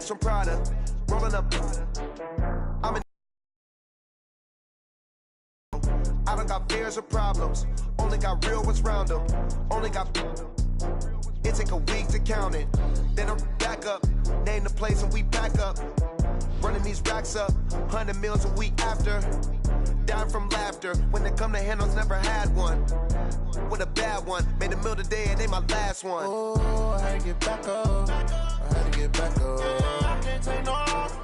racks from Prada. Rolling up. I'm in. I don't got fears or problems. Only got real ones round them. Only got. It take a week to count it. Then I'm back up. Name the place and we back up. Running these racks up. 100 meals a week after. Dying from laughter. When they come to handles, never had one. With a bad one. Made a meal today and they my last one. Oh, I had to get back up. I had to get back up. I can't take no off.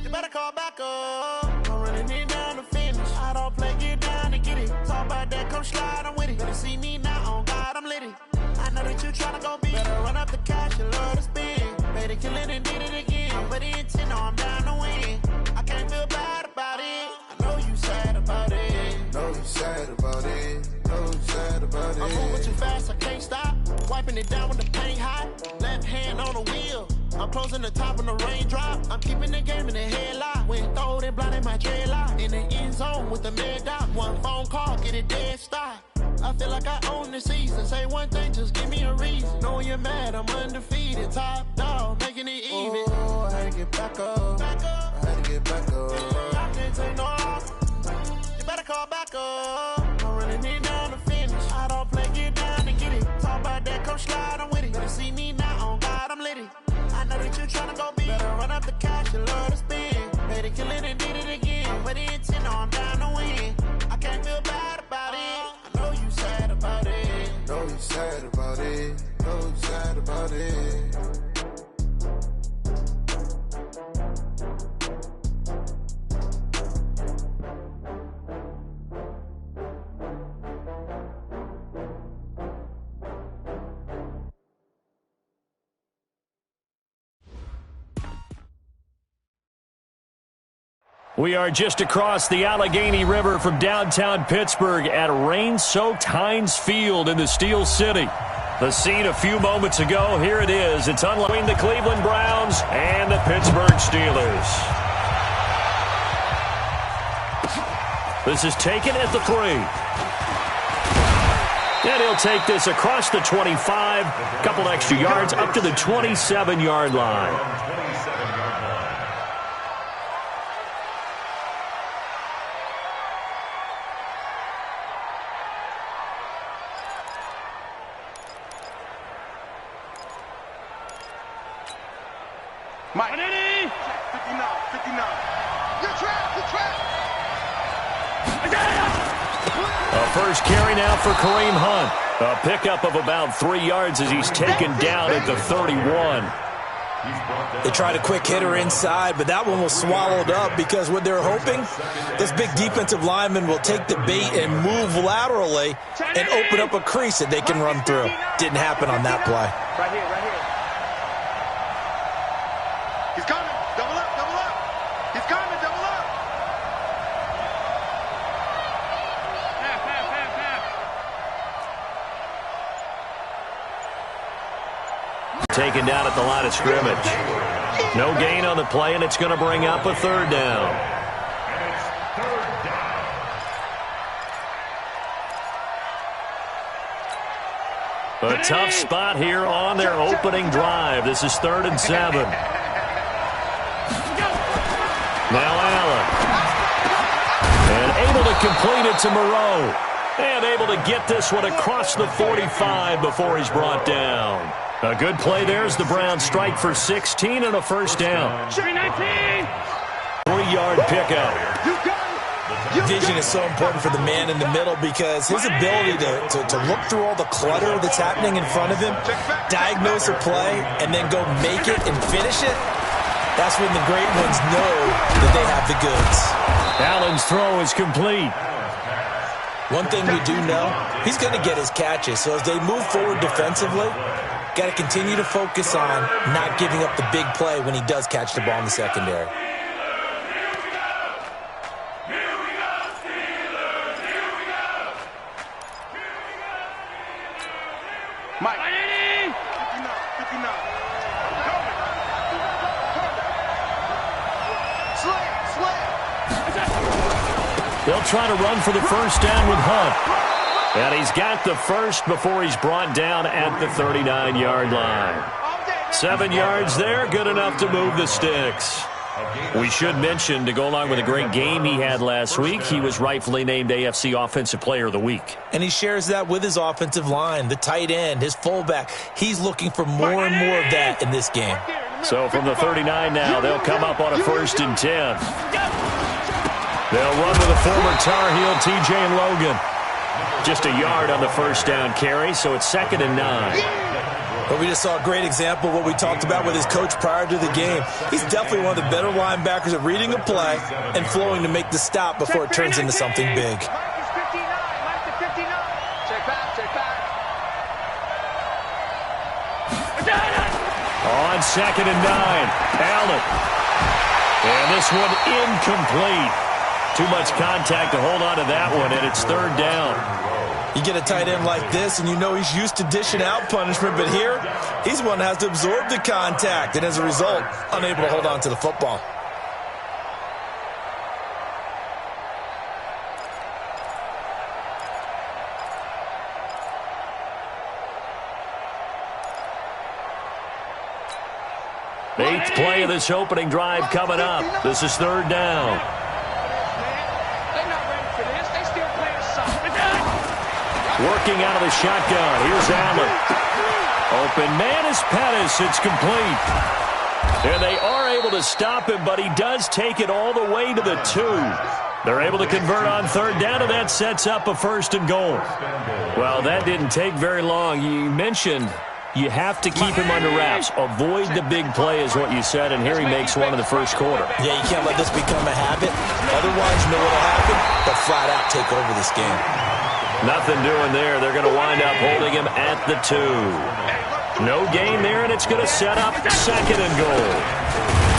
You better call back up. I'm running it down to finish. I don't play, get down to get it. Talk about that, come slide, I'm with it. Better see me now, on God, I'm lit it. I know that you tryna go big. Better run up the cash, you love to spend. Made it, kill it, and did it again. But the intent, no, I'm down to win. I can't feel bad about it. I know you sad about it. Know you sad about it. Know you sad about it. I'm moving too fast, I can't stop. Wiping it down with the paint hot. Left hand on the wheel. I'm closing the top when the raindrop. I'm keeping the game in the headlock. When throwed and blinded my dreadlock. In the end zone with the mad dot. One phone call, get it dead stop. I feel like I own the season. Say one thing, just give me a reason. Knowing you're mad, I'm undefeated. Top dog, making it even. Oh, I had to get back up. Back up. I had to get back up. I can't take no off. You better call back up. I'm running it down to finish. I don't play, get down to get it. Talk about that, come slide, I'm with it. Better see me now, on God, I'm lit it. I know that you tryna go big. Better run up the cash, you love to spend. Made it, kill it, and did it again. But the intent, no, I'm down to win. I can't feel bad about it. I know you sad about it. Know you sad about it. Know you sad about it. We are just across the Allegheny River from downtown Pittsburgh at rain-soaked Heinz Field in the Steel City. The scene a few moments ago, here it is. It's unlike the Cleveland Browns and the Pittsburgh Steelers. This is taken at the 3. And he'll take this across the 25, a couple extra yards up to the 27-yard line. Mike. 59. You're trapped. A first carry now for Kareem Hunt. A pickup of about 3 yards as he's taken down at the 31. They tried a quick hitter inside, but that one was swallowed up because what they're hoping, this big defensive lineman will take the bait and move laterally and open up a crease that they can run through. Didn't happen on that play. Right here. He's coming. Double up. He's coming. Double up. Taken down at the line of scrimmage. No gain on the play, and it's going to bring up a third down. A tough spot here on their opening drive. This is 3rd and 7. Now Allen. And able to complete it to Moreau. And able to get this one across the 45 before he's brought down. A good play there as the Browns strike for 16 and a first down. 3-yard pickup. Vision is so important for the man in the middle because his ability to look through all the clutter that's happening in front of him, diagnose a play, and then go make it and finish it, that's when the great ones know that they have the goods. Allen's throw is complete. One thing we do know, he's going to get his catches. So as they move forward defensively, got to continue to focus on not giving up the big play when he does catch the ball in the secondary. Mike. 59. They'll try to run for the first down with Hunt. And he's got the first before he's brought down at the 39-yard line. 7 yards there, good enough to move the sticks. We should mention, to go along with a great game he had last week, he was rightfully named AFC Offensive Player of the Week. And he shares that with his offensive line, the tight end, his fullback. He's looking for more and more of that in this game. So from the 39 now, they'll come up on a 1st and 10. They'll run with a former Tar Heel, TJ Logan. Just a yard on the 1st down carry, so it's 2nd and 9. But we just saw a great example of what we talked about with his coach prior to the game. He's definitely one of the better linebackers at reading a play and flowing to make the stop before it turns into something big. Check back. On 2nd and 9, Allen. And this one incomplete. Too much contact to hold on to that one, and it's 3rd down. You get a tight end like this, and you know he's used to dishing out punishment, but here, he's one that has to absorb the contact, and as a result, unable to hold on to the football. Eighth play of this opening drive coming up. This is 3rd down. Working out of the shotgun. Here's Allen. Open man is Pettis. It's complete. And they are able to stop him, but he does take it all the way to the 2. They're able to convert on 3rd down, and that sets up a 1st and goal. Well, that didn't take very long. You mentioned you have to keep him under wraps. Avoid the big play is what you said, and here he makes one in the 1st quarter. Yeah, you can't let this become a habit. Otherwise, you know what will happen? They'll flat out take over this game. Nothing doing there. They're going to wind up holding him at the 2. No gain there, and it's going to set up 2nd and goal.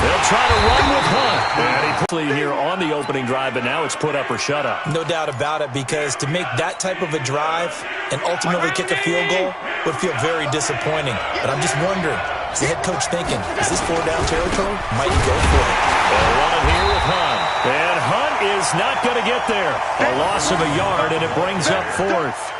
They'll try to run with Hunt. And he put here on the opening drive, but now it's put up or shut up. No doubt about it, because to make that type of a drive and ultimately kick a field goal would feel very disappointing. But I'm just wondering, is the head coach thinking, is this 4-down territory? Might he go for it? They'll run it here with Hunt. And Hunt is not going to get there. A loss of a yard, and it brings up 4th.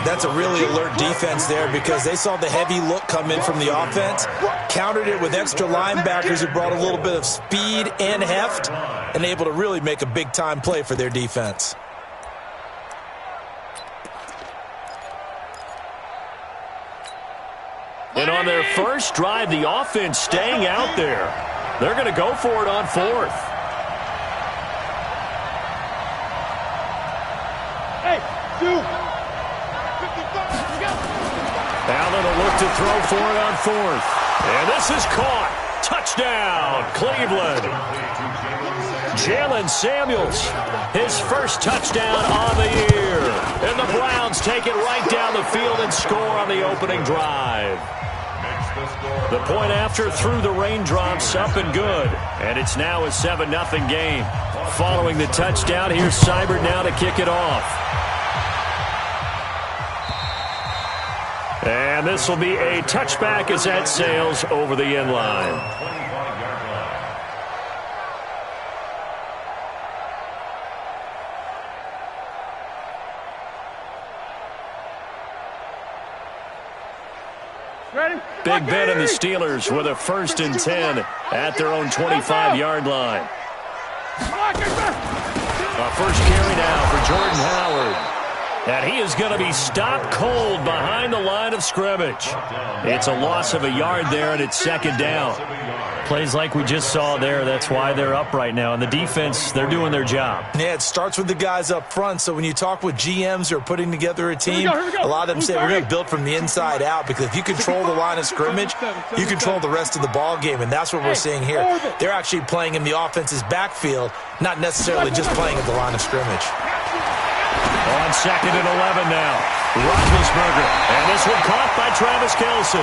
That's a really alert defense there, because they saw the heavy look come in from the offense, countered it with extra linebackers who brought a little bit of speed and heft, and able to really make a big-time play for their defense. And on their first drive, the offense staying out there. They're going to go for it on 4th. Allen will look to throw for it on 4th. And this is caught. Touchdown, Cleveland. Jalen Samuels, his first touchdown on the year. And the Browns take it right down the field and score on the opening drive. The point after through the raindrops, up and good. And it's now a 7-0 game. Following the touchdown, here's Seibert now to kick it off. And this will be a touchback as that sails over the end line. Big Ben and the Steelers with a 1st and 10 at their own 25-yard line. A first carry now for Jordan Howard. And he is going to be stopped cold behind the line of scrimmage. It's a loss of a yard there, and it's 2nd down. Plays like we just saw there, that's why they're up right now. And the defense, they're doing their job. Yeah, it starts with the guys up front. So when you talk with GMs who are putting together a team, a lot of them say we're going to build from the inside out, because if you control the line of scrimmage, you control the rest of the ball game, and that's what we're seeing here. They're actually playing in the offense's backfield, not necessarily just playing at the line of scrimmage. On 2nd and 11 now. Roethlisberger. And this one caught by Travis Kelce.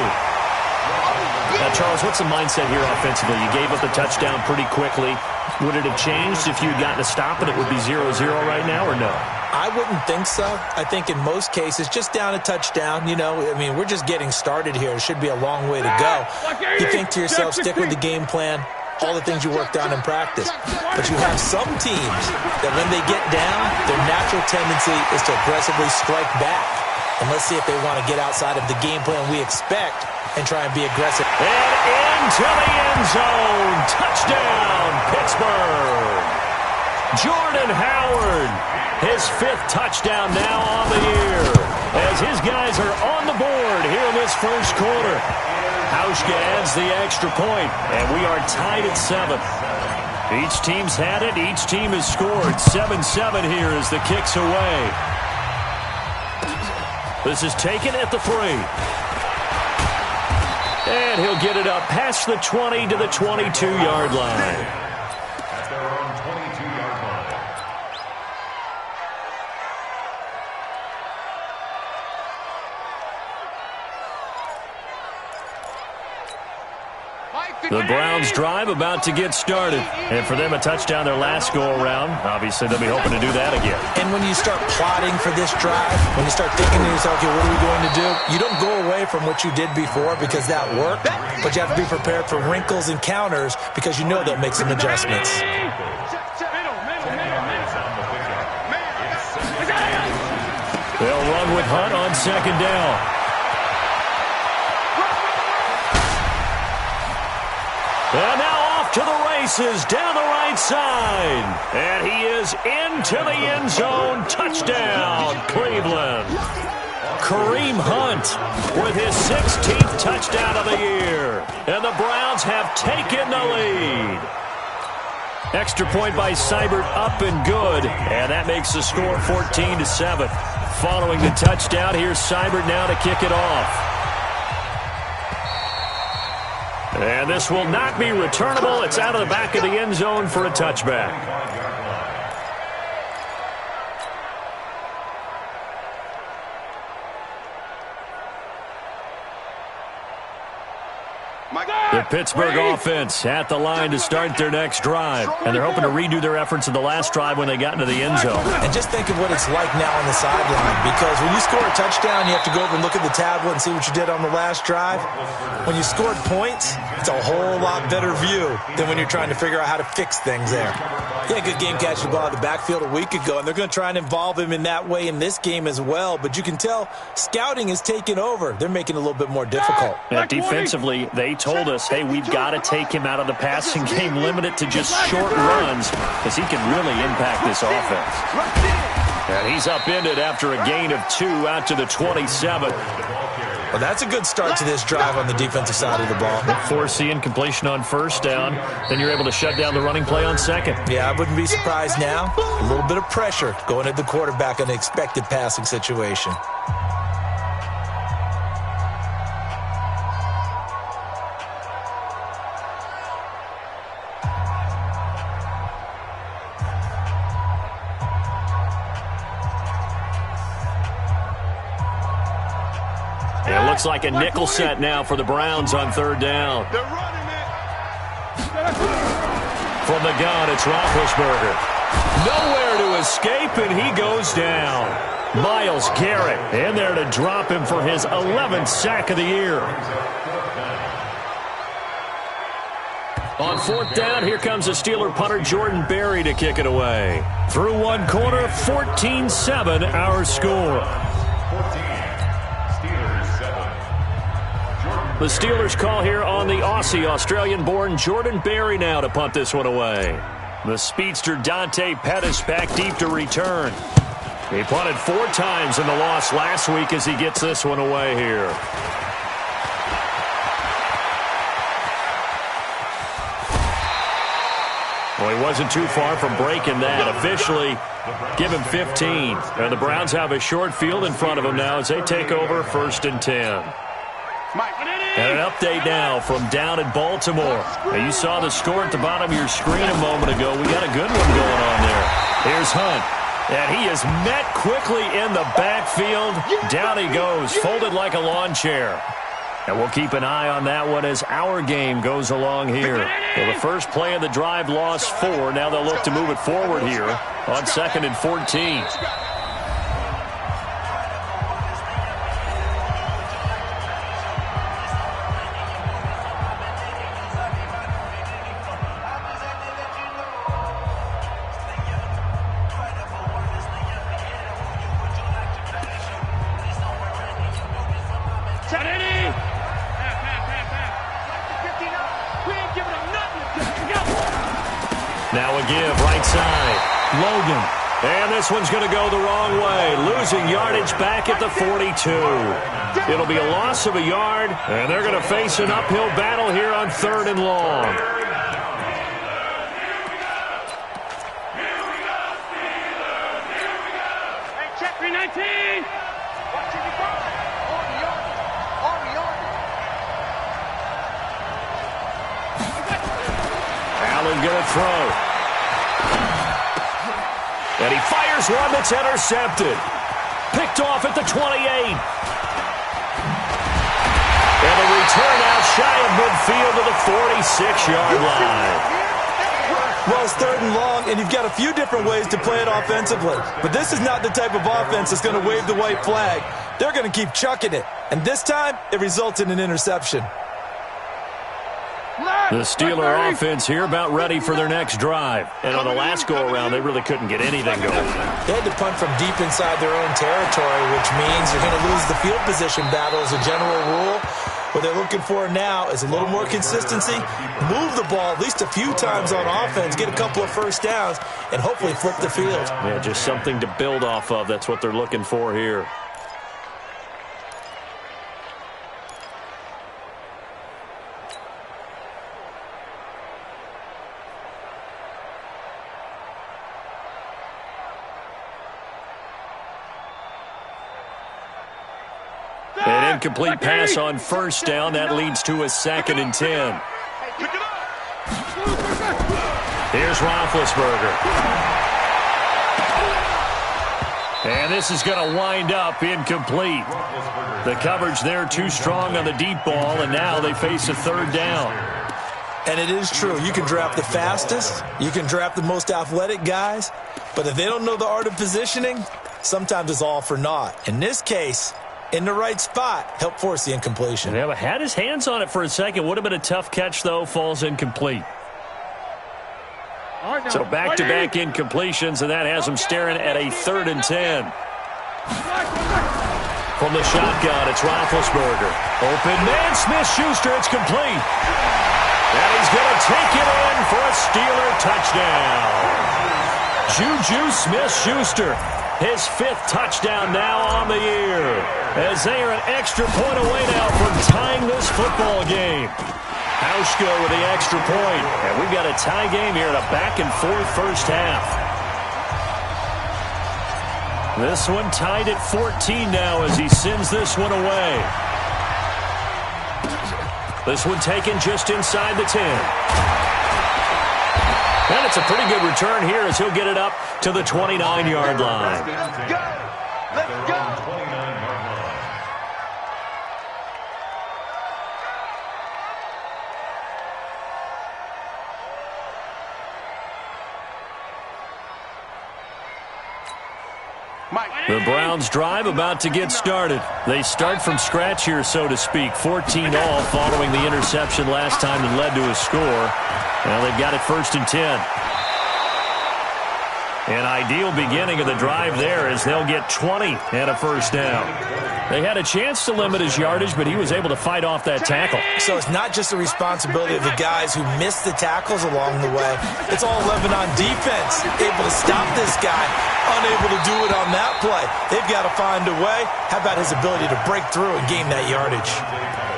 Now, Charles, what's the mindset here offensively? You gave up the touchdown pretty quickly. Would it have changed if you had gotten a stop and it would be 0-0 right now, or no? I wouldn't think so. I think in most cases, just down a touchdown, you know, I mean, we're just getting started here. It should be a long way to go. You think to yourself, stick with the game plan, all the things you worked on in practice. But you have some teams that when they get down, their natural tendency is to aggressively strike back. And let's see if they want to get outside of the game plan we expect and try and be aggressive. And into the end zone. Touchdown, Pittsburgh. Jordan Howard, his 5th touchdown now on the year, as his guys are on the board here in this first quarter. Hauschka adds the extra point, and we are tied at 7. Each team's had it. Each team has scored. 7-7 here as the kick's away. This is taken at the 3. And he'll get it up past the 20 to the 22-yard line. At their own 22-yard line. The Browns drive about to get started. And for them, a touchdown their last go-around. Obviously, they'll be hoping to do that again. And when you start plotting for this drive, when you start thinking to yourself, okay, what are we going to do? You don't go away from what you did before because that worked, but you have to be prepared for wrinkles and counters because you know they'll make some adjustments. They'll run with Hunt on second down. And now off to the races down the right side. And he is into the end zone. Touchdown, Cleveland. Kareem Hunt with his 16th touchdown of the year. And the Browns have taken the lead. Extra point by Seibert, up and good. And that makes the score 14-7. Following the touchdown, here's Seibert now to kick it off. And this will not be returnable. It's out of the back of the end zone for a touchback. The Pittsburgh offense at the line to start their next drive. And they're hoping to redo their efforts in the last drive when they got into the end zone. And just think of what it's like now on the sideline. Because when you score a touchdown, you have to go over and look at the tablet and see what you did on the last drive. When you scored points, it's a whole lot better view than when you're trying to figure out how to fix things there. Yeah, good game catching the ball in the backfield a week ago, and they're going to try and involve him in that way in this game as well. But you can tell scouting is taking over. They're making it a little bit more difficult. Yeah, defensively, they told us, hey, we've got to take him out of the passing game, limit it to just short runs, because he can really impact this offense. And he's upended after a gain of 2 out to the 27. Well, that's a good start to this drive on the defensive side of the ball. Forcing completion on first down. Then you're able to shut down the running play on second. Yeah, I wouldn't be surprised now. A little bit of pressure going at the quarterback in an expected passing situation. It looks like a nickel set now for the Browns on third down. They're running it. From the gun, it's Roethlisberger. Nowhere to escape, and he goes down. Myles Garrett in there to drop him for his 11th sack of the year. On fourth down, here comes the Steeler punter Jordan Berry to kick it away. Through one quarter, 14-7 our score. The Steelers call here on the Aussie, Australian-born Jordan Berry now to punt this one away. The speedster Dante Pettis back deep to return. He punted 4 times in the loss last week as he gets this one away here. Well, he wasn't too far from breaking that. Officially, give him 15. And the Browns have a short field in front of them now as they take over 1st and 10. And an update now from down in Baltimore. Now, you saw the score at the bottom of your screen a moment ago. We got a good one going on there. Here's Hunt. And he is met quickly in the backfield. Down he goes, folded like a lawn chair. And we'll keep an eye on that one as our game goes along here. Well, the first play of the drive lost 4. Now they'll look to move it forward here on 2nd and 14. Now a give, right side. Logan. And this one's going to go the wrong way. Losing yardage back at the 42. It'll be a loss of a yard, and they're going to face an uphill battle here on 3rd and long. Check 319. Allen going to throw. And he fires one that's intercepted. Picked off at the 28. And a return out shy of midfield to the 46-yard line. Well, it's 3rd and long, and you've got a few different ways to play it offensively. But this is not the type of offense that's going to wave the white flag. They're going to keep chucking it. And this time, it results in an interception. The Steeler offense here about ready for their next drive. And on the last go-around, they really couldn't get anything going. They had to punt from deep inside their own territory, which means you're going to lose the field position battle as a general rule. What they're looking for now is a little more consistency, move the ball at least a few times on offense, get a couple of first downs, and hopefully flip the field. Yeah, just something to build off of. That's what they're looking for here. An incomplete pass on first down. That leads to a 2nd and 10. Here's Roethlisberger. And this is going to wind up incomplete. The coverage there too strong on the deep ball, and now they face a 3rd down. And it is true. You can draft the fastest. You can draft the most athletic guys. But if they don't know the art of positioning, sometimes it's all for naught. In this case, in the right spot, help force the incompletion. Yeah, but had his hands on it for a second. Would have been a tough catch, though. Falls incomplete. So back-to-back incompletions, and that has him staring at a 3rd and 10. From the shotgun, it's Roethlisberger. Open man, Smith-Schuster, it's complete. And he's going to take it in for a Steeler touchdown. Juju Smith-Schuster, his 5th touchdown now on the year, as they are an extra point away now from tying this football game. Hauschka with the extra point, and we've got a tie game here in a back-and-forth first half. This one tied at 14 now as he sends this one away. This one taken just inside the 10. And it's a pretty good return here as he'll get it up to the 29-yard line. Let's go! Let's go! The Browns' drive about to get started. They start from scratch here, so to speak. 14-all following the interception last time that led to a score. Now they've got it 1st and 10. An ideal beginning of the drive there as they'll get 20 and a first down. They had a chance to limit his yardage, but he was able to fight off that tackle. So it's not just the responsibility of the guys who missed the tackles along the way. It's all 11 on defense. Able to stop this guy, unable to do it on that play. They've got to find a way. How about his ability to break through and gain that yardage?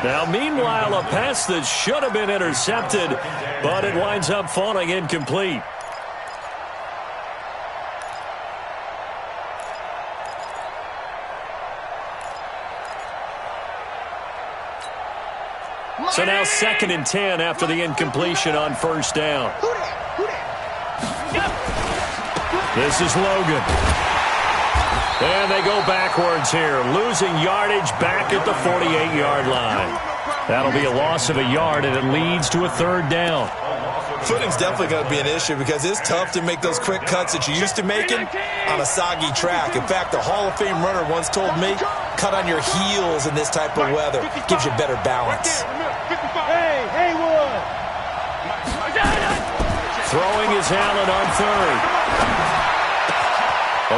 Now, meanwhile, a pass that should have been intercepted, but it winds up falling incomplete. So now 2nd and 10 after the incompletion on first down. This is Logan. And they go backwards here, losing yardage back at the 48-yard line. That'll be a loss of a yard, and it leads to a 3rd down. Footing's definitely going to be an issue because it's tough to make those quick cuts that you're used to making on a soggy track. In fact, a Hall of Fame runner once told me, cut on your heels in this type of weather. Gives you better balance. Throwing is Allen on 3rd.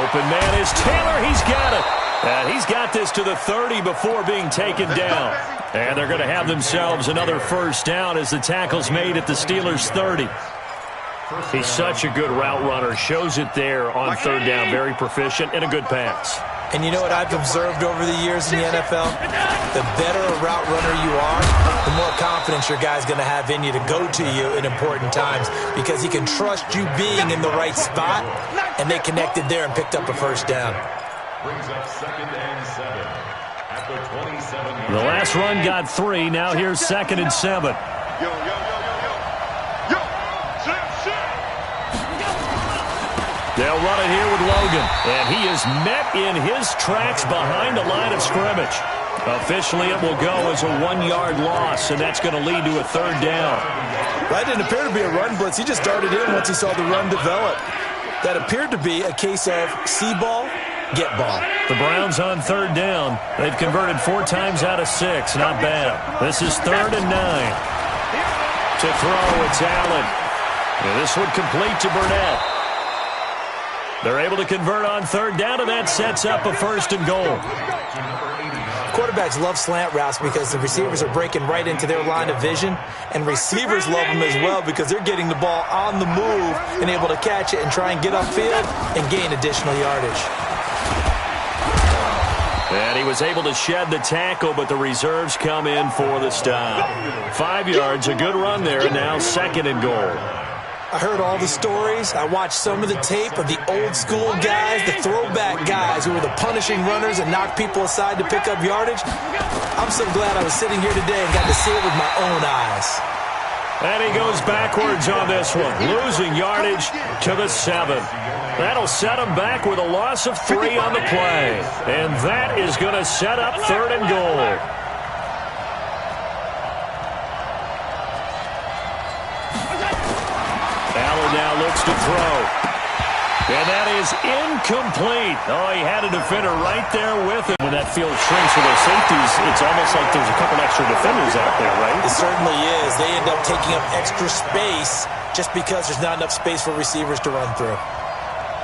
Open man is Taylor. He's got it. And he's got this to the 30 before being taken down. And they're going to have themselves another first down as the tackle's made at the Steelers' 30. He's such a good route runner. Shows it there on third down. Very proficient and a good pass. And you know what I've observed over the years in the NFL? The better a route runner you are, the more confidence your guy's going to have in you to go to you in important times because he can trust you being in the right spot, and they connected there and picked up a first down. Brings up 2nd and 7 at the 27. The last run got 3. Now here's 2nd and 7. Yo, yo, yo, yo, yo. Yo, Slim Shady. They'll run it here with Logan, and he is met in his tracks behind the line of scrimmage. Officially, it will go as a 1-yard loss, and that's going to lead to a third down. That didn't appear to be a run blitz. He just darted in once he saw the run develop. That appeared to be a case of see ball, get ball. The Browns on third down. They've converted 4 times out of 6. Not bad. This is 3rd and 9. To throw, it's Allen. And this one complete to Burnett. They're able to convert on third down, and that sets up a 1st and goal. Quarterbacks love slant routes because the receivers are breaking right into their line of vision, and receivers love them as well because they're getting the ball on the move and able to catch it and try and get upfield and gain additional yardage. And he was able to shed the tackle, but the reserves come in for the stop. 5 yards, a good run there, and now 2nd and goal. I heard all the stories. I watched some of the tape of the old school guys, the throwback guys who were the punishing runners and knocked people aside to pick up yardage. I'm so glad I was sitting here today and got to see it with my own eyes. And he goes backwards on this one, losing yardage to the 7. That'll set him back with a loss of 3 on the play. And that is going to set up 3rd and goal. Allen now looks to throw. And that is incomplete. Oh, he had a defender right there with him. When that field shrinks with those safeties, it's almost like there's a couple extra defenders out there, right? It certainly is. They end up taking up extra space just because there's not enough space for receivers to run through.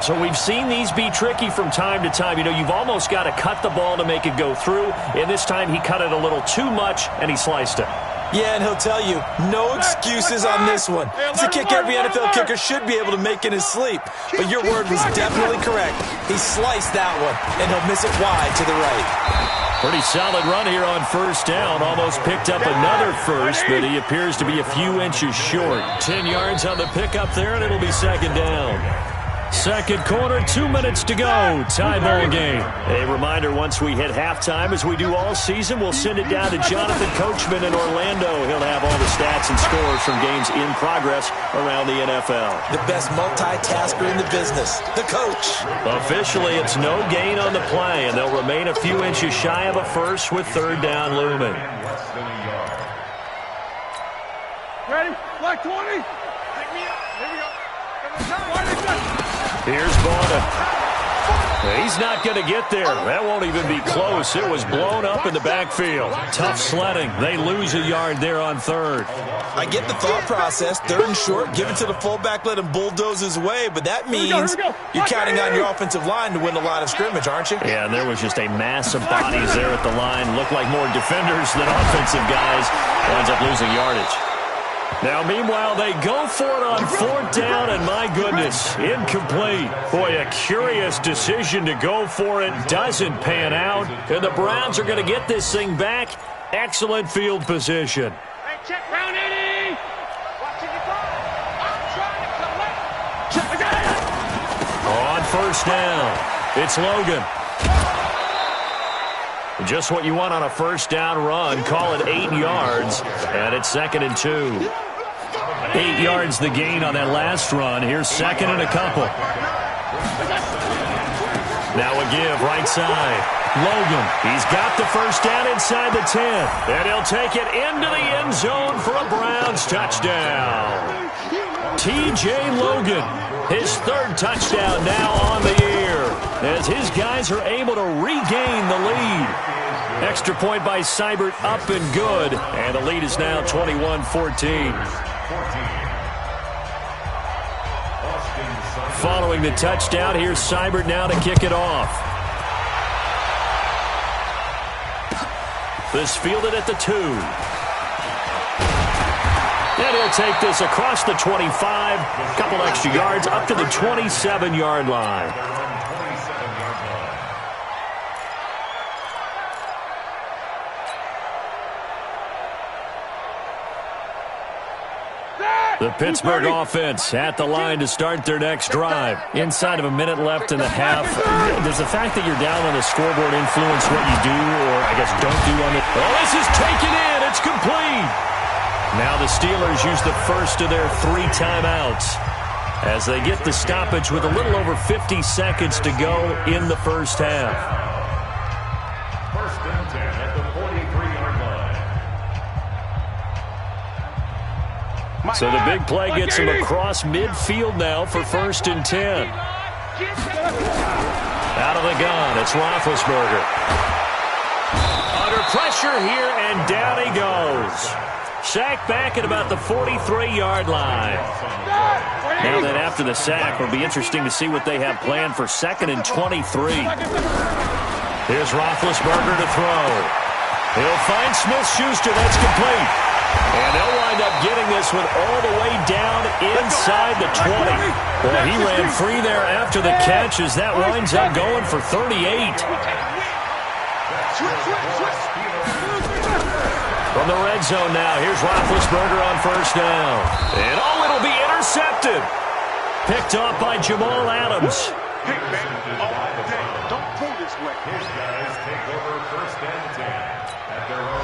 So we've seen these be tricky from time to time. You know, you've almost got to cut the ball to make it go through. And this time he cut it a little too much, and he sliced it. Yeah, and he'll tell you, no excuses on this one. It's a kick every NFL kicker should be able to make in his sleep. But your word was definitely correct. He sliced that one, and he'll miss it wide to the right. Pretty solid run here on first down. Almost picked up another first, but he appears to be a few inches short. 10 yards on the pickup there, and it'll be 2nd down. Second quarter, 2 minutes to go. Tie ball game. A reminder, once we hit halftime, as we do all season, we'll send it down to Jonathan Coachman in Orlando. He'll have all the stats and scores from games in progress around the NFL. The best multitasker in the business, the coach. Officially, it's no gain on the play, and they'll remain a few inches shy of a first with third down looming. Ready? Black 20. Pick me up. Here we go. Here's Bonner. He's not going to get there. That won't even be close. It was blown up in the backfield. Tough sledding. They lose a yard there on third. I get the thought process. 3rd and short, give it to the fullback, let him bulldoze his way. But that means you're counting on your offensive line to win a line of scrimmage, aren't you? Yeah, and there was just a mass of bodies there at the line. Looked like more defenders than offensive guys. Winds up losing yardage. Now, meanwhile, they go for it on 4th down, and my goodness, incomplete. Boy, a curious decision to go for it. Doesn't pan out, and the Browns are going to get this thing back. Excellent field position. Hey, check round 80. Watching the ball. I'm trying to collect. Check again. On first down, it's Logan. Just what you want on a first down run. Call it 8 yards, and it's 2nd and 2. 8 yards the gain on that last run. Here's 2nd and a couple. Now a give, right side. Logan, he's got the first down inside the 10. And he'll take it into the end zone for a Browns touchdown. T.J. Logan, his 3rd touchdown now on the year, as his guys are able to regain the lead. Extra point by Seibert, up and good, and the lead is now 21-14. Following the touchdown, here's Seibert now to kick it off. This fielded at the 2. And he'll take this across the 25, a couple extra yards up to the 27-yard line. The Pittsburgh offense at the line to start their next drive. Inside of a minute left in the half. Does the fact that you're down on the scoreboard influence what you do, or I guess don't do on the... Oh, this is taken in. It's complete. Now the Steelers use the first of their 3 timeouts as they get the stoppage with a little over 50 seconds to go in the first half. First and 10 at the 43-yard line. So the big play gets him across midfield now for first and 10. Out of the gun, it's Roethlisberger. Under pressure here, and down he goes. Sack back at about the 43-yard line. Now that after the sack, it'll be interesting to see what they have planned for second and 23. Here's Roethlisberger to throw. He'll find Smith-Schuster. That's complete. And they'll wind up getting this one all the way down inside the 20. Well, he ran free there after the catch as that winds up going for 38. From the red zone now, here's Roethlisberger on first down. And oh, it'll be intercepted. Picked off by Jamal Adams. Hey, man, don't go this way. His guys take over first and 10 at their own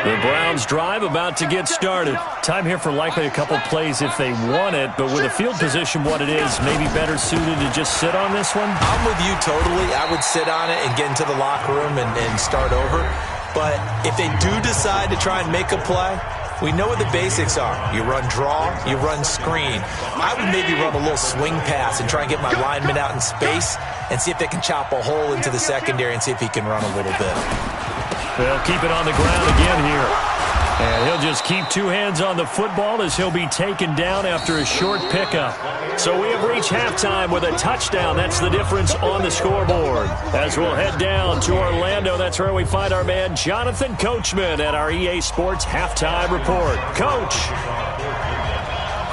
20. The Browns drive about to get started. Time here for likely a couple plays if they want it, but with a field position what it is, maybe better suited to just sit on this one? I'm with you totally. I would sit on it and get into the locker room and start over. But if they do decide to try and make a play, we know what the basics are. You run draw, you run screen. I would maybe run a little swing pass and try and get my lineman out in space and see if they can chop a hole into the secondary and see if he can run a little bit. They'll keep it on the ground again here. And he'll just keep 2 hands on the football as he'll be taken down after a short pickup. So we have reached halftime with a touchdown. That's the difference on the scoreboard. As we'll head down to Orlando, that's where we find our man Jonathan Coachman at our EA Sports Halftime Report. Coach.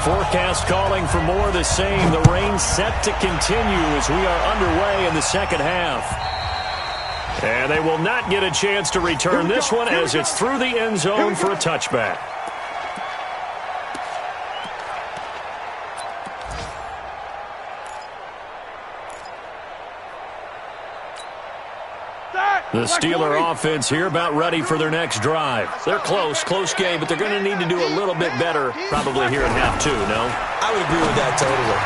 Forecast calling for more of the same. The rain set to continue as we are underway in the second half. And they will not get a chance to return this one as it's through the end zone for a touchback. The Steeler offense here about ready for their next drive. They're close game, but they're going to need to do a little bit better probably here in half 2, no? I would agree with that totally.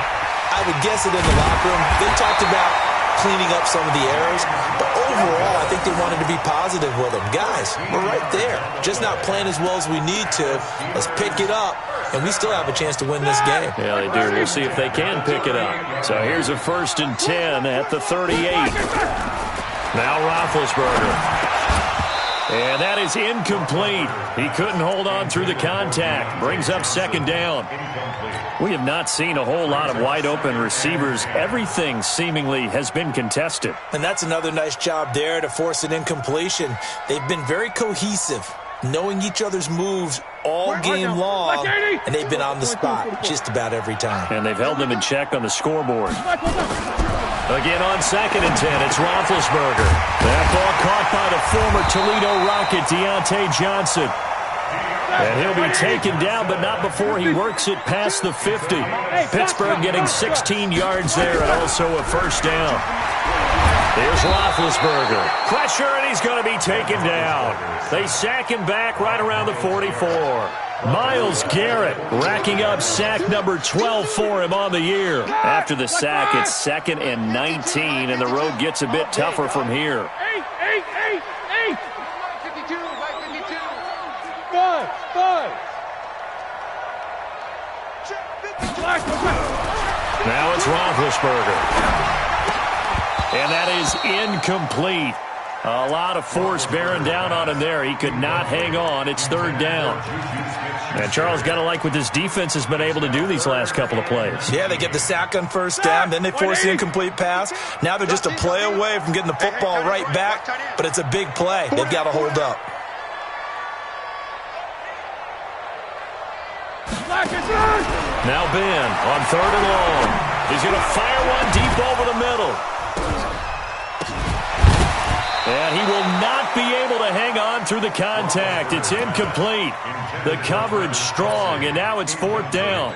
I would guess it in the locker room. They talked about cleaning up some of the errors, but overall, I think they wanted to be positive with them. Guys, we're right there. Just not playing as well as we need to. Let's pick it up, and we still have a chance to win this game. Yeah, they do. We'll see if they can pick it up. So here's a first and 10 at the 38. Now Roethlisberger. And that is incomplete. He couldn't hold on through the contact. Brings up second down. We have not seen a whole lot of wide-open receivers. Everything seemingly has been contested. And that's another nice job there to force an incompletion. They've been very cohesive, knowing each other's moves all game long, and they've been on the spot just about every time. And they've held them in check on the scoreboard. Again on second and 10, it's Roethlisberger. That ball caught by the former Toledo Rocket, Deontay Johnson. And he'll be taken down, but not before he works it past the 50. Pittsburgh getting 16 yards there and also a first down. Here's Roethlisberger. Pressure, and he's going to be taken down. They sack him back right around the 44. Myles Garrett racking up sack number 12 for him on the year. After the sack, it's 2nd and 19, and the road gets a bit tougher from here. 5. Now it's Roethlisberger. And that is incomplete. A lot of force bearing down on him there. He could not hang on. It's third down. And Charles, got to like what this defense has been able to do these last couple of plays. Yeah, they get the sack on first down, then they force the incomplete pass. Now they're just a play away from getting the football right back, but it's a big play. They've got to hold up. Now Ben on 3rd and long. He's going to fire one deep over the middle. And he will not be able to hang on through the contact. It's incomplete. The coverage strong, and now it's 4th down.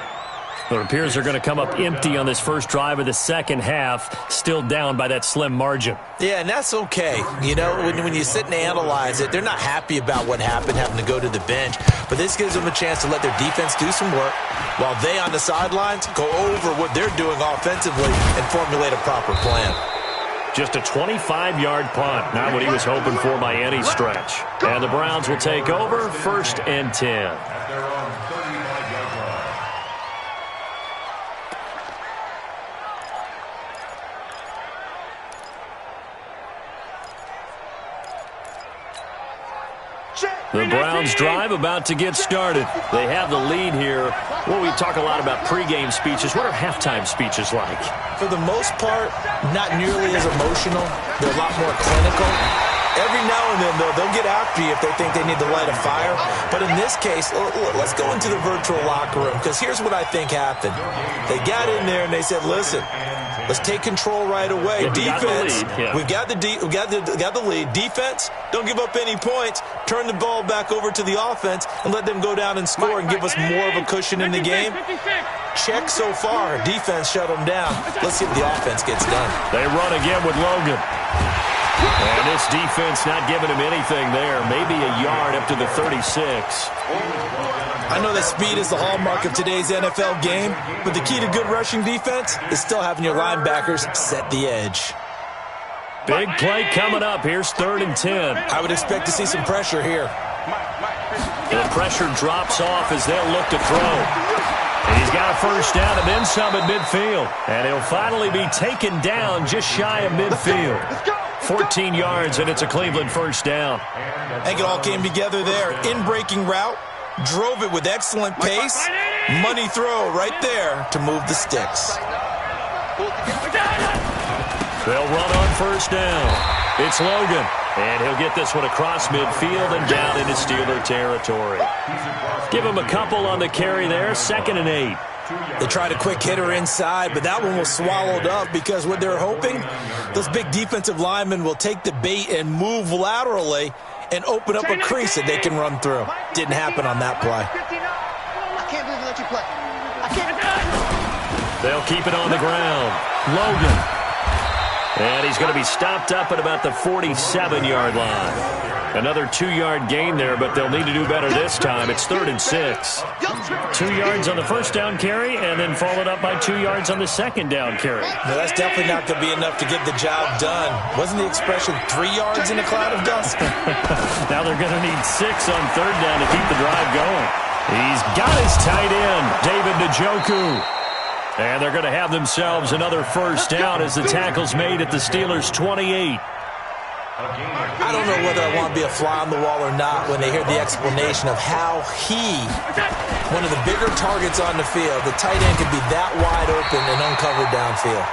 It appears they're going to come up empty on this first drive of the second half, still down by that slim margin. Yeah, and that's okay. You know, when you sit and analyze it, they're not happy about what happened, having to go to the bench. But this gives them a chance to let their defense do some work while they on the sidelines go over what they're doing offensively and formulate a proper plan. Just a 25-yard punt, not what he was hoping for by any stretch. And the Browns will take over, 1st and 10. The Browns drive about to get started. They have the lead here. Well, we talk a lot about pregame speeches. What are halftime speeches like? For the most part, not nearly as emotional. They're a lot more clinical. Every now and then, though, they'll get after you if they think they need to light a fire. But in this case, let's go into the virtual locker room, because here's what I think happened. They got in there and they said, listen, let's take control right away. Defense, we've got the lead. Defense, don't give up any points. Turn the ball back over to the offense and let them go down and score and give us more of a cushion in the game. Check so far. Defense shut them down. Let's see if the offense gets done. They run again with Logan. And this defense not giving him anything there. Maybe a yard up to the 36. I know that speed is the hallmark of today's NFL game, but the key to good rushing defense is still having your linebackers set the edge. Big play coming up. Here's 3rd and 10. I would expect to see some pressure here. The pressure drops off as they'll look to throw. And he's got a first down and then some at midfield. And he'll finally be taken down just shy of midfield. 14 yards, and it's a Cleveland first down. I think it all came together there. In-breaking route, drove it with excellent pace. Money throw right there to move the sticks. They'll run on first down. It's Logan, and he'll get this one across midfield and down into Steeler territory. Give him a couple on the carry there, 2nd and 8. They tried a quick hitter inside, but that one was swallowed up because what they're hoping, those big defensive linemen will take the bait and move laterally and open up a crease that they can run through. Didn't happen on that play. I can't believe they let you play. I can't. They'll keep it on the ground. Logan. And he's going to be stopped up at about the 47-yard line. Another 2-yard gain there, but they'll need to do better this time. It's 3rd and 6. 2 yards on the first down carry, and then followed up by 2 yards on the second down carry. No, that's definitely not going to be enough to get the job done. Wasn't the expression 3 yards in a cloud of dust? Now they're going to need 6 on 3rd down to keep the drive going. He's got his tight end, David Njoku. And they're going to have themselves another first down as the tackle's made at the Steelers' 28. I don't know whether I want to be a fly on the wall or not when they hear the explanation of how one of the bigger targets on the field, the tight end could be that wide open and uncovered downfield.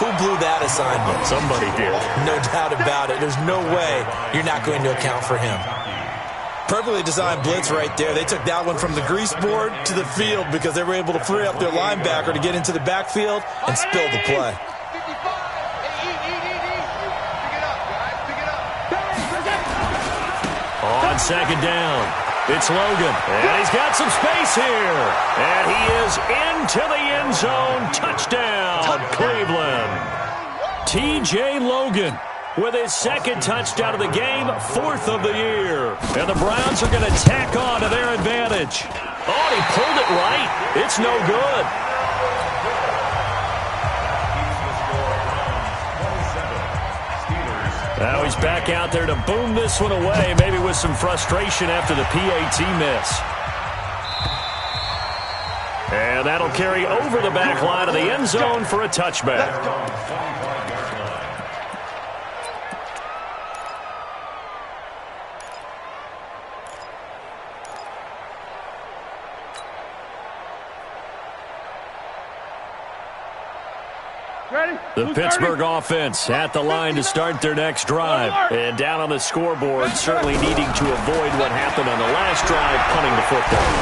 Who blew that assignment? Somebody did. No doubt about it. There's no way you're not going to account for him. Perfectly designed blitz right there. They took that one from the grease board to the field because they were able to free up their linebacker to get into the backfield and spill the play. On second down, it's Logan. And he's got some space here. And he is into the end zone. Touchdown, Cleveland. T.J. Logan with his 2nd touchdown of the game, 4th of the year. And the Browns are going to tack on to their advantage. Oh, he pulled it right. It's no good. Now he's back out there to boom this one away, maybe with some frustration after the PAT miss. And that'll carry over the back line of the end zone for a touchback. The Pittsburgh offense at the line to start their next drive. And down on the scoreboard, certainly needing to avoid what happened on the last drive, punting the football.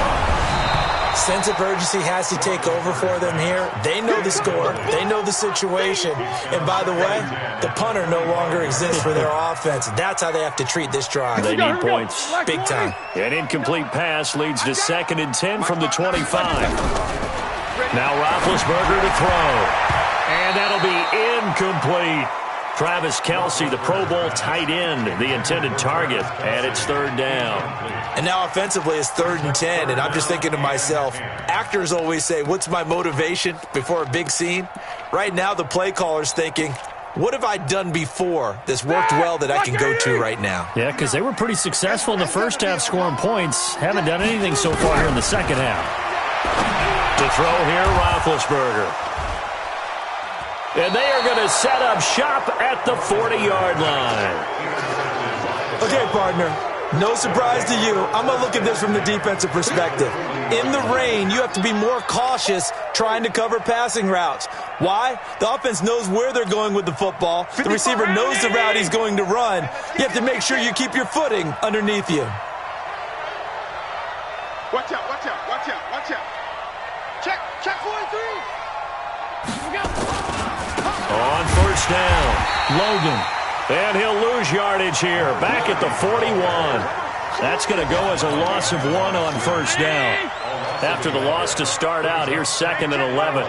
Sense of urgency has to take over for them here. They know the score. They know the situation. And by the way, the punter no longer exists for their offense. That's how they have to treat this drive. They need points. Big time. An incomplete pass leads to 2nd and 10 from the 25. Now Roethlisberger to throw. And that'll be incomplete. Travis Kelce, the Pro Bowl tight end, the intended target, and it's 3rd down. And now offensively it's 3rd and 10, and I'm just thinking to myself, actors always say, what's my motivation before a big scene? Right now the play caller's thinking, what have I done before that's worked well that I can go to right now? Yeah, because they were pretty successful in the first half scoring points. Haven't done anything so far here in the second half. To throw here, Roethlisberger. And they are going to set up shop at the 40-yard line. Okay, partner, no surprise to you. I'm going to look at this from the defensive perspective. In the rain, you have to be more cautious trying to cover passing routes. Why? The offense knows where they're going with the football. The receiver knows the route he's going to run. You have to make sure you keep your footing underneath you. Watch out, watch out, watch out, watch out. Check 43. On 1st down, Logan. And he'll lose yardage here, back at the 41. That's going to go as a loss of 1 on 1st down. After the loss to start out, here's 2nd and 11.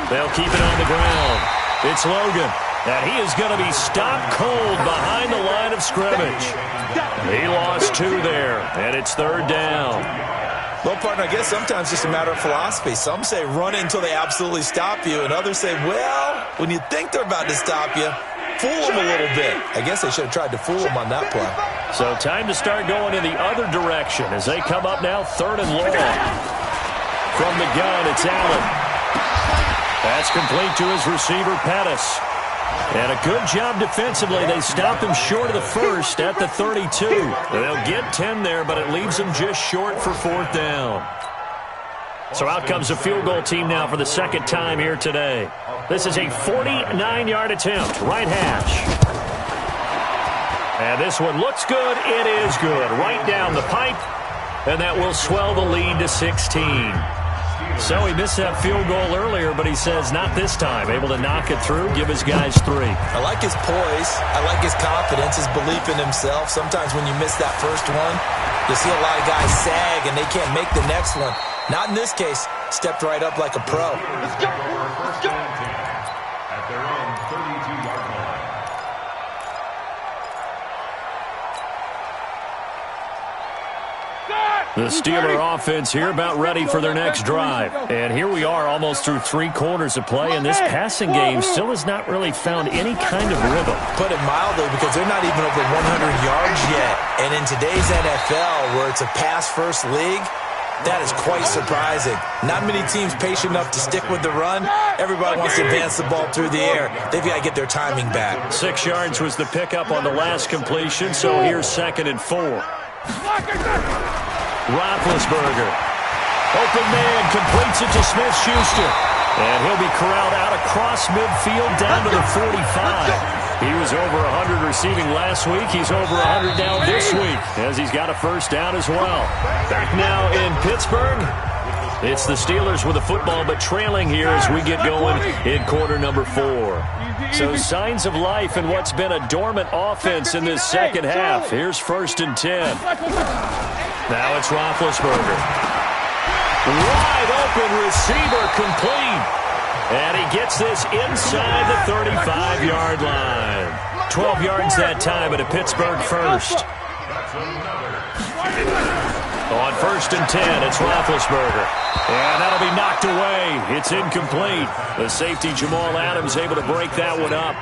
They'll keep it on the ground. It's Logan. And he is going to be stopped cold behind the line of scrimmage. He lost 2 there, and it's 3rd down. Well, partner, I guess sometimes it's just a matter of philosophy. Some say run it until they absolutely stop you, and others say, well, when you think they're about to stop you, fool them a little bit. I guess they should have tried to fool them on that play. So time to start going in the other direction as they come up now 3rd and long. From the gun, it's Allen. That's complete to his receiver, Pettis. And a good job defensively. They stopped him short of the first at the 32. They'll get 10 there, but it leaves them just short for 4th down. So out comes a field goal team now for the 2nd time here today. This is a 49-yard attempt, right hash. And this one looks good. It is good. Right down the pipe. And that will swell the lead to 16. So he missed that field goal earlier, but he says not this time. Able to knock it through, give his guys 3. I like his poise. I like his confidence, his belief in himself. Sometimes when you miss that first one, you see a lot of guys sag and they can't make the next one. Not in this case. Stepped right up like a pro. Let's go. Let's go. At their own 32-yard line. The Steeler offense here about ready for their next drive. And here we are almost through 3 quarters of play, and this passing game still has not really found any kind of rhythm. Put it mildly, because they're not even over 100 yards yet. And in today's NFL, where it's a pass-first league, that is quite surprising. Not many teams patient enough to stick with the run. Everybody wants to advance the ball through the air. They've got to get their timing back. 6 yards was the pickup on the last completion, so here's 2nd and 4. Roethlisberger. Open man, completes it to Smith-Schuster. And he'll be corralled out across midfield down to the 45. He was over 100 receiving last week. He's over 100 now this week, as he's got a 1st down as well. Back now in Pittsburgh. It's the Steelers with the football, but trailing here as we get going in quarter number 4. So signs of life in what's been a dormant offense in this second half. Here's 1st and 10. Now it's Roethlisberger. Wide open receiver complete. And he gets this inside the 35-yard line. 12 yards that time at a Pittsburgh 1st. On 1st and 10, it's Roethlisberger. And that'll be knocked away. It's incomplete. The safety, Jamal Adams, able to break that one up.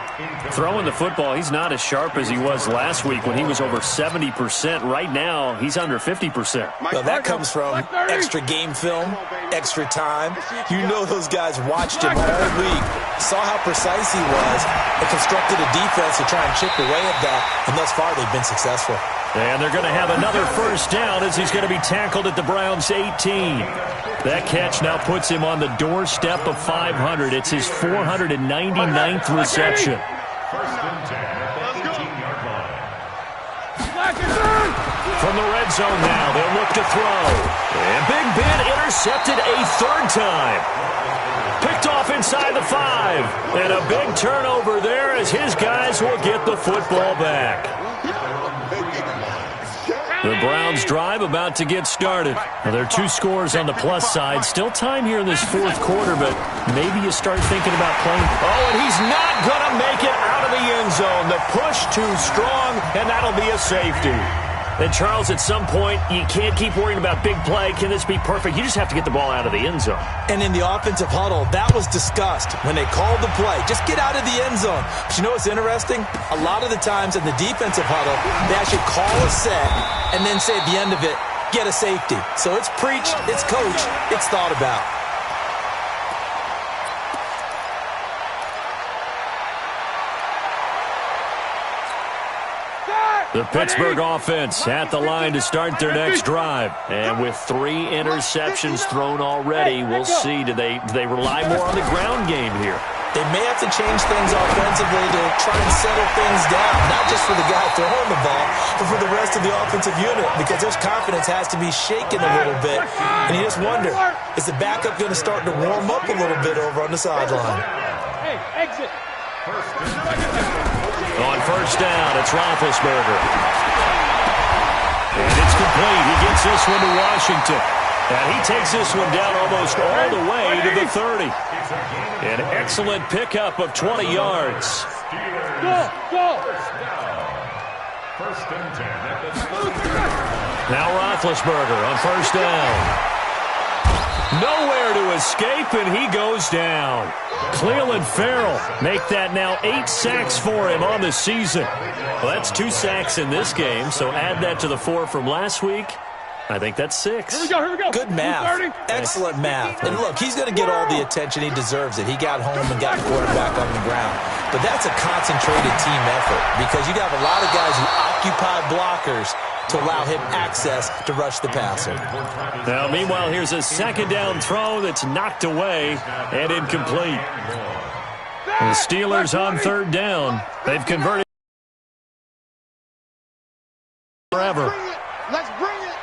Throwing the football, he's not as sharp as he was last week when he was over 70%. Right now, he's under 50%. Well, that comes from extra game film, extra time. You know those guys watched him all week, saw how precise he was, and constructed a defense to try and chip away at that. And thus far, they've been successful. And they're going to have another 1st down as he's going to be tackled at the Browns' 18. That catch now puts him on the doorstep of 500. It's his 499th reception. 1st and 10 at the 18-yard line. from the red zone now. They'll look to throw. And Big Ben intercepted a third time. Picked off inside the 5. And a big turnover there as his guys will get the football back. The Browns drive about to get started. Now, there are 2 scores on the plus side. Still time here in this fourth quarter, but maybe you start thinking about playing. Oh, and he's not going to make it out of the end zone. The push too strong, and that'll be a safety. And, Charles, at some point, you can't keep worrying about big play. Can this be perfect? You just have to get the ball out of the end zone. And in the offensive huddle, that was discussed when they called the play. Just get out of the end zone. But you know what's interesting? A lot of the times in the defensive huddle, they actually call a set and then say at the end of it, get a safety. So it's preach, it's coach, it's thought about. The Pittsburgh offense at the line to start their next drive. And with 3 interceptions thrown already, we'll see. Do they rely more on the ground game here? They may have to change things offensively to try and settle things down, not just for the guy throwing the ball, but for the rest of the offensive unit, because their confidence has to be shaken a little bit. And you just wonder, is the backup going to start to warm up a little bit over on the sideline? Hey, exit. On first down, it's Roethlisberger. And it's complete. He gets this one to Washington. And he takes this one down almost all the way to the 30. An excellent pickup of 20 yards. Go. First and 10 at the Now Roethlisberger on first down. Nowhere to escape, and he goes down. Cleveland Farrell make that now 8 sacks for him on the season. Well, that's 2 sacks in this game, so add that to the 4 from last week. I think that's 6. Here we go. Good math. Excellent math. And look, he's going to get all the attention. He deserves it. He got home and got the quarterback on the ground. But that's a concentrated team effort because you got a lot of guys who occupy blockers to allow him access to rush the passer. Now, meanwhile, here's a second down throw that's knocked away and incomplete. The Steelers on third down. They've converted forever. Let's bring it.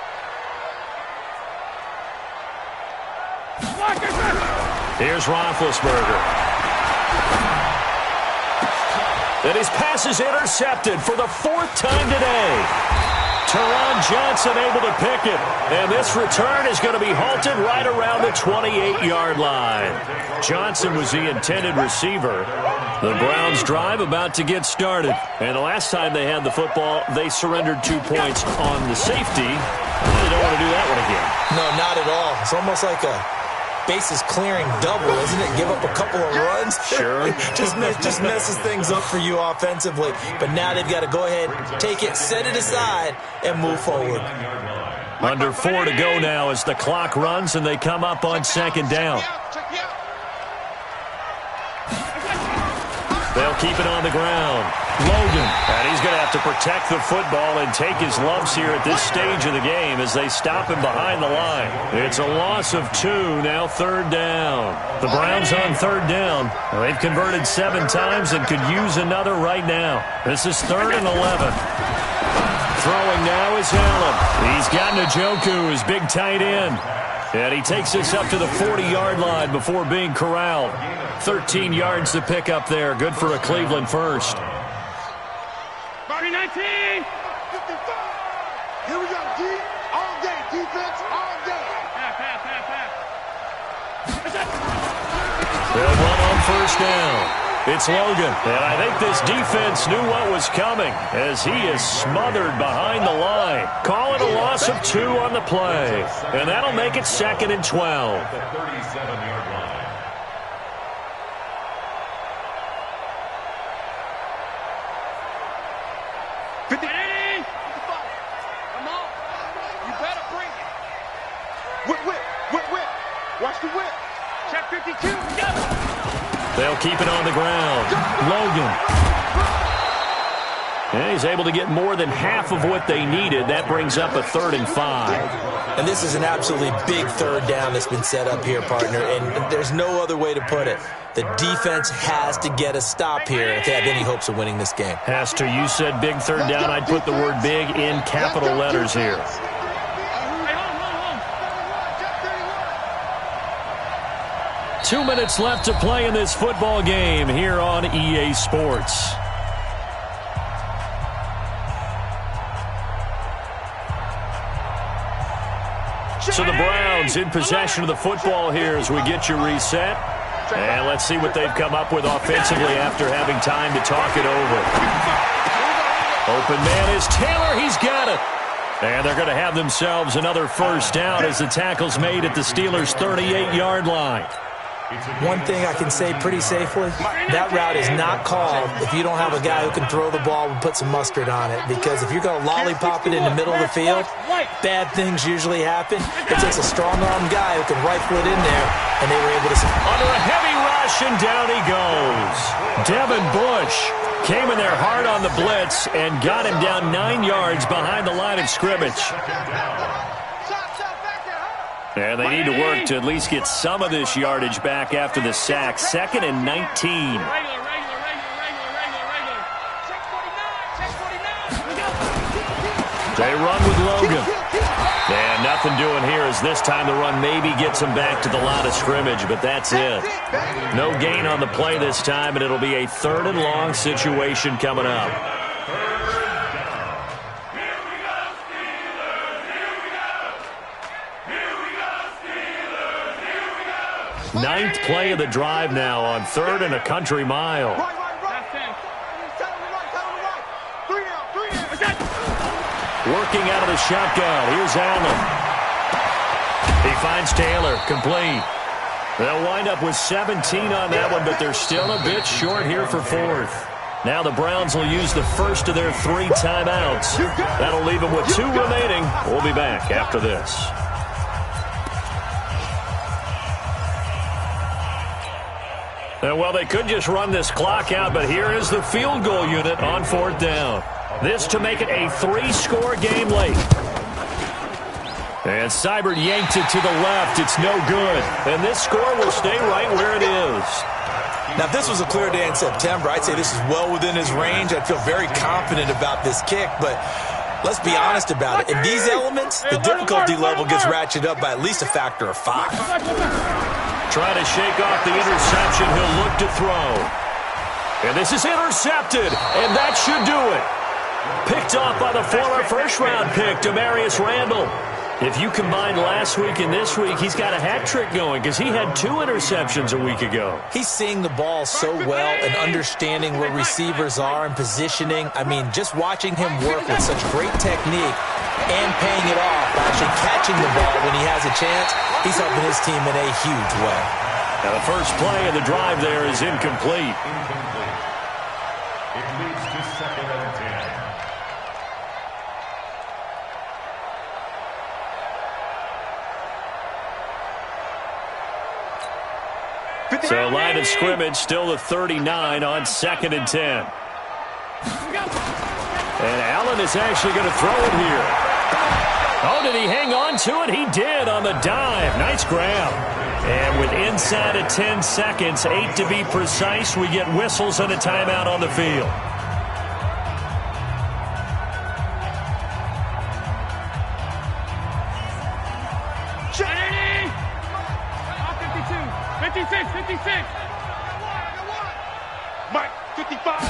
Here's Roethlisberger. And his pass is intercepted for the 4th time today. Teron Johnson able to pick it. And this return is going to be halted right around the 28-yard line. Johnson was the intended receiver. The Browns drive about to get started. And the last time they had the football, they surrendered 2 points on the safety. They don't want to do that one again. No, not at all. It's almost like a bases clearing double, isn't it? Give up a couple of runs. Sure. just messes things up for you offensively. But now they've got to go ahead, take it, set it aside, and move forward. Under 4 to go now as the clock runs and they come up on second down. They'll keep it on the ground. Logan. And he's going to have to protect the football and take his lumps here at this stage of the game as they stop him behind the line. It's a loss of 2, now third down. The Browns on third down. They've converted 7 times and could use another right now. This is 3rd and 11. Throwing now is Allen. He's got Njoku, his big tight end. And he takes this up to the 40-yard line before being corralled. 13 yards to pick up there. Good for a Cleveland first. 19. Here we go, D. All day, defense, all day. They'll run on first down. It's Logan. And I think this defense knew what was coming as he is smothered behind the line. Call it a loss of 2 on the play. And that'll make it 2nd and 12. The 37-yard line. Whip. Watch the whip. Check 52. Go. They'll keep it on the ground. Logan. And he's able to get more than half of what they needed. That brings up a 3rd and 5. And this is an absolutely big third down that's been set up here, partner, and there's no other way to put it. The defense has to get a stop here if they have any hopes of winning this game. Has to. You said big third down. I'd put the word big in capital letters here. Two minutes left to play in this football game here on EA Sports. So the Browns in possession of the football here as we get you reset. And let's see what they've come up with offensively after having time to talk it over. Open man is Taylor. He's got it. And they're going to have themselves another first down as the tackle's made at the Steelers' 38-yard line. One thing I can say pretty safely, that route is not called if you don't have a guy who can throw the ball and put some mustard on it. Because if you're going to lollipop it in the middle of the field, bad things usually happen. It takes a strong-armed guy who can rifle it in there, and they were able to... Under a heavy rush, and down he goes. Devin Bush came in there hard on the blitz and got him down 9 yards behind the line of scrimmage. And they need to work to at least get some of this yardage back after the sack. 2nd and 19. They run with Logan. And nothing doing here as this time the run maybe gets them back to the line of scrimmage, but that's it. No gain on the play this time, and it'll be a 3rd and long situation coming up. Ninth play of the drive now on 3rd and a country mile. Working out of the shotgun. Here's Allen. He finds Taylor. Complete. They'll wind up with 17 on that one, but they're still a bit short here for 4th. Now the Browns will use the first of their 3 timeouts. That'll leave them with 2 remaining. We'll be back after this. Well, they could just run this clock out, but here is the field goal unit on 4th down. This to make it a 3-score game late. And Seibert yanked it to the left. It's no good. And this score will stay right where it is. Now, if this was a clear day in September, I'd say this is well within his range. I'd feel very confident about this kick, but let's be honest about it. In these elements, the difficulty level gets ratcheted up by at least a factor of 5. Trying to shake off the interception. He'll look to throw. And this is intercepted, and that should do it. Picked off by the former first-round pick, Demarius Randall. If you combine last week and this week, he's got a hat trick going because he had 2 interceptions a week ago. He's seeing the ball so well and understanding where receivers are and positioning. I mean, just watching him work with such great technique and paying it off by actually catching the ball when he has a chance, he's helping his team in a huge way. Now the first play of the drive there is incomplete. It leads to 2nd and 10. So line of scrimmage still the 39 on 2nd and 10. And Allen is actually going to throw it here. Oh, did he hang on to it? He did on the dive. Nice grab. And with inside of 10 seconds, 8 to be precise, we get whistles and a timeout on the field. Mike, 55.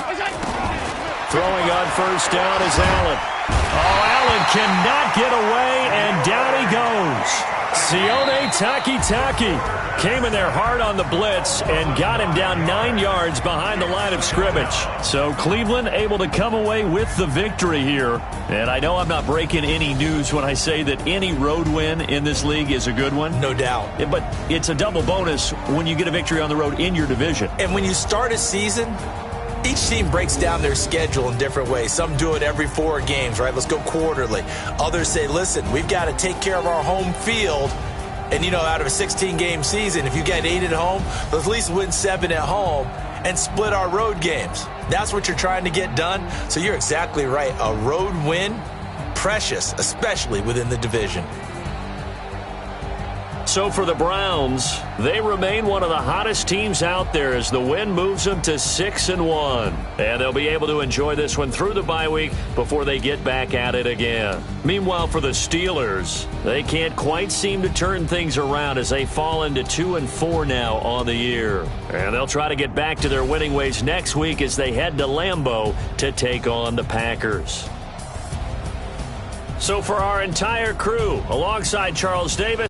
Throwing on first down is Allen. Oh, Allen cannot get away, and down he goes. Sione Takitaki came in there hard on the blitz and got him down 9 yards behind the line of scrimmage. So Cleveland able to come away with the victory here. And I know I'm not breaking any news when I say that any road win in this league is a good one. No doubt. But it's a double bonus when you get a victory on the road in your division. And when you start a season, each team breaks down their schedule in different ways. Some do it every 4 games, right? Let's go quarterly. Others say, listen, we've got to take care of our home field. And, you know, out of a 16-game season, if you get 8 at home, let's at least win 7 at home and split our road games. That's what you're trying to get done. So you're exactly right. A road win, precious, especially within the division. So for the Browns, they remain one of the hottest teams out there as the win moves them to 6-1. And they'll be able to enjoy this one through the bye week before they get back at it again. Meanwhile, for the Steelers, they can't quite seem to turn things around as they fall into 2-4 now on the year. And they'll try to get back to their winning ways next week as they head to Lambeau to take on the Packers. So for our entire crew, alongside Charles Davis,